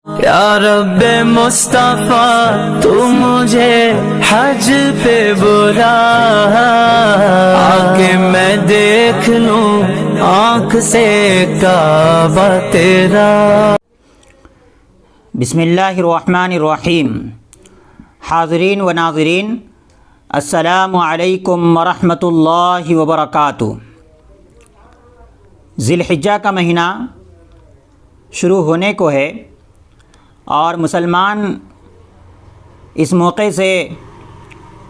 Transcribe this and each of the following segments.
یا رب مصطفیٰ تو مجھے حج پہ بلا، آکے میں دیکھ لوں آنکھ سے کعبہ تیرا۔ بسم اللہ الرحمن الرحیم۔ حاضرین و ناظرین، السلام علیکم ورحمۃ اللہ وبرکاتہ۔ ذی الحجہ کا مہینہ شروع ہونے کو ہے اور مسلمان اس موقع سے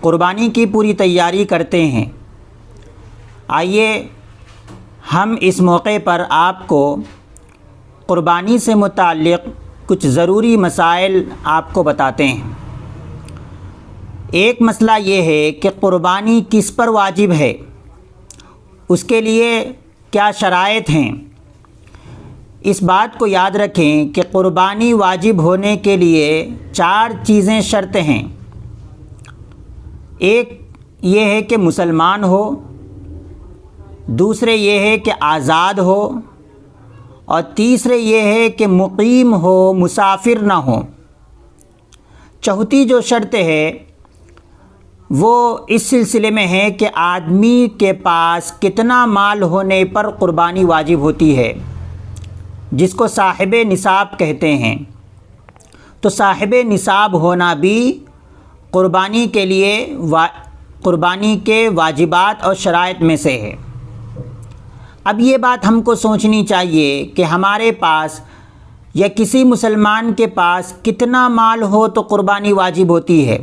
قربانی کی پوری تیاری کرتے ہیں۔ آئیے ہم اس موقع پر آپ کو قربانی سے متعلق کچھ ضروری مسائل آپ کو بتاتے ہیں۔ ایک مسئلہ یہ ہے کہ قربانی کس پر واجب ہے، اس کے لیے کیا شرائط ہیں۔ اس بات کو یاد رکھیں کہ قربانی واجب ہونے کے لیے 4 چیزیں شرط ہیں۔ ایک یہ ہے کہ مسلمان ہو، دوسرے یہ ہے کہ آزاد ہو، اور تیسرے یہ ہے کہ مقیم ہو، مسافر نہ ہو۔ چوتھی جو شرط ہے وہ اس سلسلے میں ہے کہ آدمی کے پاس کتنا مال ہونے پر قربانی واجب ہوتی ہے، جس کو صاحب نصاب کہتے ہیں۔ تو صاحب نصاب ہونا بھی قربانی کے لیے قربانی کے واجبات اور شرائط میں سے ہے۔ اب یہ بات ہم کو سوچنی چاہیے کہ ہمارے پاس یا کسی مسلمان کے پاس کتنا مال ہو تو قربانی واجب ہوتی ہے۔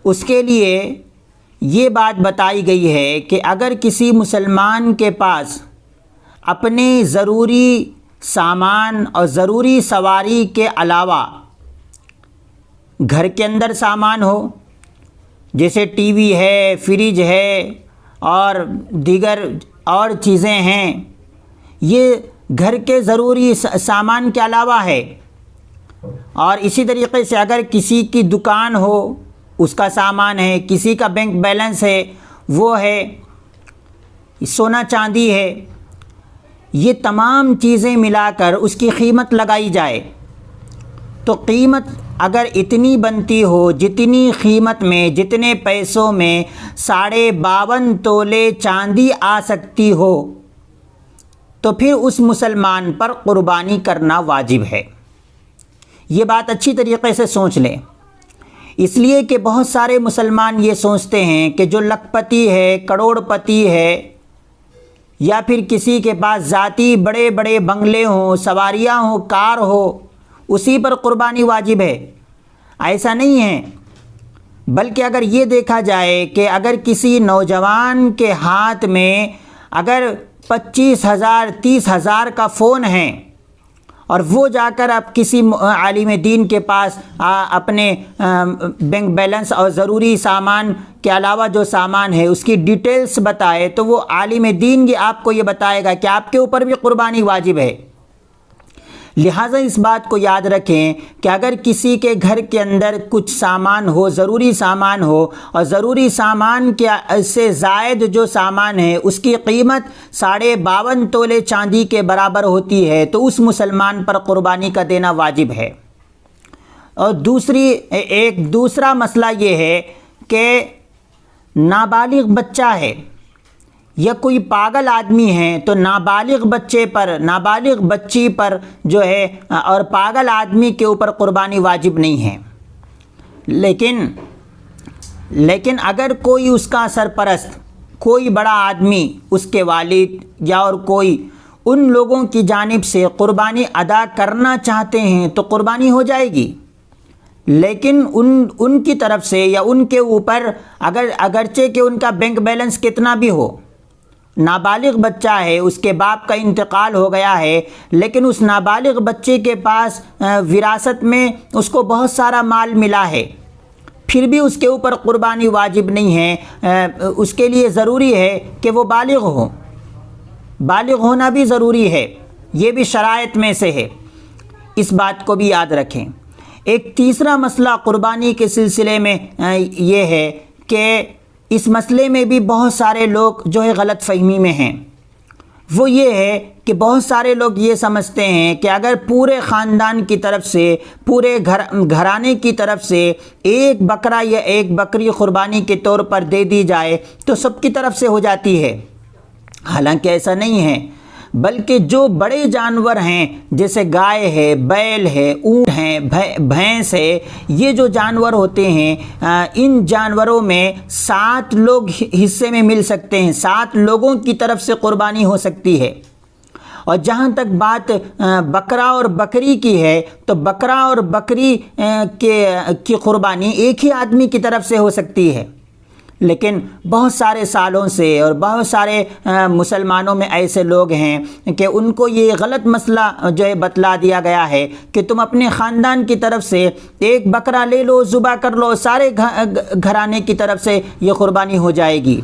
اس کے لیے یہ بات بتائی گئی ہے کہ اگر کسی مسلمان کے پاس اپنے ضروری سامان اور ضروری سواری کے علاوہ گھر کے اندر سامان ہو، جیسے ٹی وی ہے، فریج ہے اور دیگر اور چیزیں ہیں، یہ گھر کے ضروری سامان کے علاوہ ہے۔ اور اسی طریقے سے اگر کسی کی دکان ہو، اس کا سامان ہے، کسی کا بینک بیلنس ہے، وہ ہے، سونا چاندی ہے، یہ تمام چیزیں ملا کر اس کی قیمت لگائی جائے تو قیمت اگر اتنی بنتی ہو جتنی قیمت میں، جتنے پیسوں میں 52.5 تولے چاندی آ سکتی ہو، تو پھر اس مسلمان پر قربانی کرنا واجب ہے۔ یہ بات اچھی طریقے سے سوچ لیں، اس لیے کہ بہت سارے مسلمان یہ سوچتے ہیں کہ جو لکھ پتی ہے، کروڑ پتی ہے، یا پھر کسی کے پاس ذاتی بڑے بڑے بنگلے ہوں، سواریاں ہوں، کار ہو، اسی پر قربانی واجب ہے۔ ایسا نہیں ہے، بلکہ اگر یہ دیکھا جائے کہ اگر کسی نوجوان کے ہاتھ میں اگر 25,000 30,000 کا فون ہے اور وہ جا کر اب کسی عالم دین کے پاس اپنے بینک بیلنس اور ضروری سامان کے علاوہ جو سامان ہے اس کی ڈیٹیلز بتائے، تو وہ عالم دین بھی آپ کو یہ بتائے گا کہ آپ کے اوپر بھی قربانی واجب ہے۔ لہٰذا اس بات کو یاد رکھیں کہ اگر کسی کے گھر کے اندر کچھ سامان ہو، ضروری سامان ہو، اور ضروری سامان کے سے زائد جو سامان ہے اس کی قیمت 52.5 تولے چاندی کے برابر ہوتی ہے، تو اس مسلمان پر قربانی کا دینا واجب ہے۔ اور ایک دوسرا مسئلہ یہ ہے کہ نابالغ بچہ ہے یا کوئی پاگل آدمی ہے تو نابالغ بچے پر، نابالغ بچی پر جو ہے اور پاگل آدمی کے اوپر قربانی واجب نہیں ہے۔ لیکن اگر کوئی اس کا سرپرست، کوئی بڑا آدمی، اس کے والد یا اور کوئی ان لوگوں کی جانب سے قربانی ادا کرنا چاہتے ہیں تو قربانی ہو جائے گی۔ لیکن ان کی طرف سے یا ان کے اوپر اگرچہ کہ ان کا بینک بیلنس کتنا بھی ہو، نابالغ بچہ ہے، اس کے باپ کا انتقال ہو گیا ہے، لیکن اس نابالغ بچے کے پاس وراثت میں اس کو بہت سارا مال ملا ہے، پھر بھی اس کے اوپر قربانی واجب نہیں ہے۔ اس کے لیے ضروری ہے کہ وہ بالغ ہو، بالغ ہونا بھی ضروری ہے، یہ بھی شرائط میں سے ہے، اس بات کو بھی یاد رکھیں۔ ایک تیسرا مسئلہ قربانی کے سلسلے میں یہ ہے کہ اس مسئلے میں بھی بہت سارے لوگ جو ہے غلط فہمی میں ہیں۔ وہ یہ ہے کہ بہت سارے لوگ یہ سمجھتے ہیں کہ اگر پورے خاندان کی طرف سے، پورے گھرانے کی طرف سے ایک بکرا یا ایک بکری قربانی کے طور پر دے دی جائے تو سب کی طرف سے ہو جاتی ہے۔ حالانکہ ایسا نہیں ہے، بلکہ جو بڑے جانور ہیں جیسے گائے ہے، بیل ہے، اونٹ ہیں، بھینس ہے، یہ جو جانور ہوتے ہیں ان جانوروں میں 7 لوگ حصے میں مل سکتے ہیں، 7 لوگوں کی طرف سے قربانی ہو سکتی ہے۔ اور جہاں تک بات بکرا اور بکری کی ہے تو بکرا اور بکری کی قربانی ایک ہی آدمی کی طرف سے ہو سکتی ہے، لیکن بہت سارے سالوں سے اور بہت سارے مسلمانوں میں ایسے لوگ ہیں کہ ان کو یہ غلط مسئلہ جو ہے بتلا دیا گیا ہے کہ تم اپنے خاندان کی طرف سے ایک بکرا لے لو، ذبح کر لو، سارے گھرانے کی طرف سے یہ قربانی ہو جائے گی۔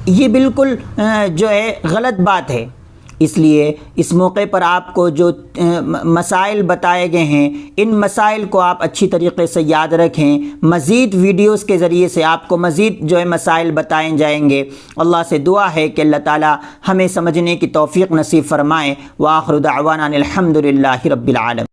یہ بالکل جو ہے غلط بات ہے۔ اس لیے اس موقع پر آپ کو جو مسائل بتائے گئے ہیں ان مسائل کو آپ اچھی طریقے سے یاد رکھیں۔ مزید ویڈیوز کے ذریعے سے آپ کو مزید جو ہے مسائل بتائے جائیں گے۔ اللہ سے دعا ہے کہ اللہ تعالی ہمیں سمجھنے کی توفیق نصیب فرمائے۔ وآخر دعوانا الحمد للہ رب العالمین۔